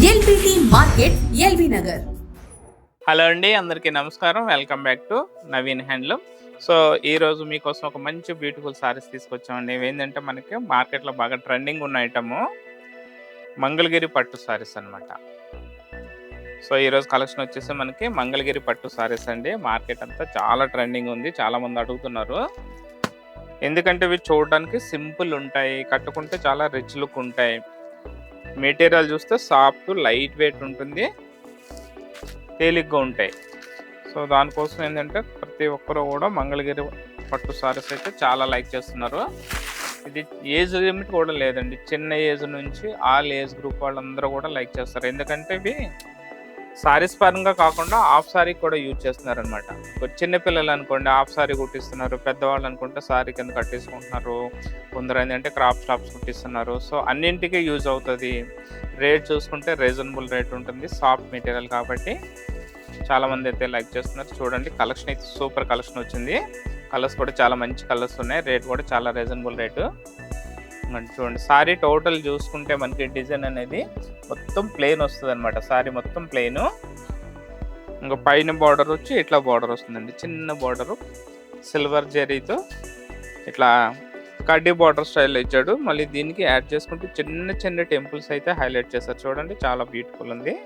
LBT market, LB Nagar. Hello అండి, అందరికీ నమస్కారం. Welcome back to Naveen handloom. So ఈరోజు మీకోసం ఒక మంచి బ్యూటిఫుల్ సారీస్ తీసుకొచ్చామండి. ఇవేంటంటే మనకి మార్కెట్లో బాగా ట్రెండింగ్ ఉన్న ఐటము మంగళగిరి పట్టు సారీస్ అనమాట. సో ఈరోజు కలెక్షన్ వచ్చేసి మనకి మంగళగిరి పట్టు సారీస్ అండి. మార్కెట్ అంతా చాలా ట్రెండింగ్ ఉంది, చాలామంది అడుగుతున్నారు. ఎందుకంటే ఇవి చూడడానికి సింపుల్ ఉంటాయి, కట్టుకుంటే చాలా రిచ్ లుక్ ఉంటాయి. మెటీరియల్ చూస్తే సాఫ్ట్ లైట్ వెయిట్ ఉంటుంది, తేలిగ్గా ఉంటాయి. సో దానికోసం ఏంటంటే ప్రతి ఒక్కరు కూడా మంగళగిరి పట్టు సారీస్ అయితే చాలా లైక్ చేస్తున్నారు. ఇది ఏజ్ లిమిట్ కూడా లేదండి, చిన్న ఏజ్ నుంచి ఆల్ ఏజ్ గ్రూప్ వాళ్ళందరూ కూడా లైక్ చేస్తారు. ఎందుకంటే ఇవి సారీస్ పరంగా కాకుండా హాఫ్ సారీ కూడా యూజ్ చేస్తున్నారు అనమాట. చిన్న పిల్లలు అనుకోండి హాఫ్ సారీ కుట్టిస్తున్నారు, పెద్దవాళ్ళు అనుకుంటే సారీ కింద కట్టేసుకుంటున్నారు, కొందరు ఏంటంటే క్రాప్ స్టాప్స్ కుట్టిస్తున్నారు. సో అన్నింటికీ యూజ్ అవుతుంది. రేట్ చూసుకుంటే రీజనబుల్ రేట్ ఉంటుంది, సాఫ్ట్ మెటీరియల్ కాబట్టి చాలామంది అయితే లైక్ చేస్తున్నారు. చూడండి కలెక్షన్ అయితే సూపర్ కలెక్షన్ వచ్చింది. కలర్స్ కూడా చాలా మంచి కలర్స్ ఉన్నాయి, రేట్ కూడా చాలా రీజనబుల్ రేటు. చూడండి సారీ టోటల్ చూసుకుంటే మనకి డిజైన్ అనేది మొత్తం ప్లెయిన్ వస్తుంది అనమాట. సారీ మొత్తం ప్లెయిన్, ఇంకా పైన బార్డర్ వచ్చి ఇట్లా బార్డర్ వస్తుందండి, చిన్న బార్డరు సిల్వర్ జరీతో ఇట్లా కడ్డీ బార్డర్ స్టైల్లో ఇచ్చాడు. మళ్ళీ దీనికి యాడ్ చేసుకుంటే చిన్న చిన్న టెంపుల్స్ అయితే హైలైట్ చేశారు. చూడండి చాలా బ్యూటిఫుల్ ఉంది.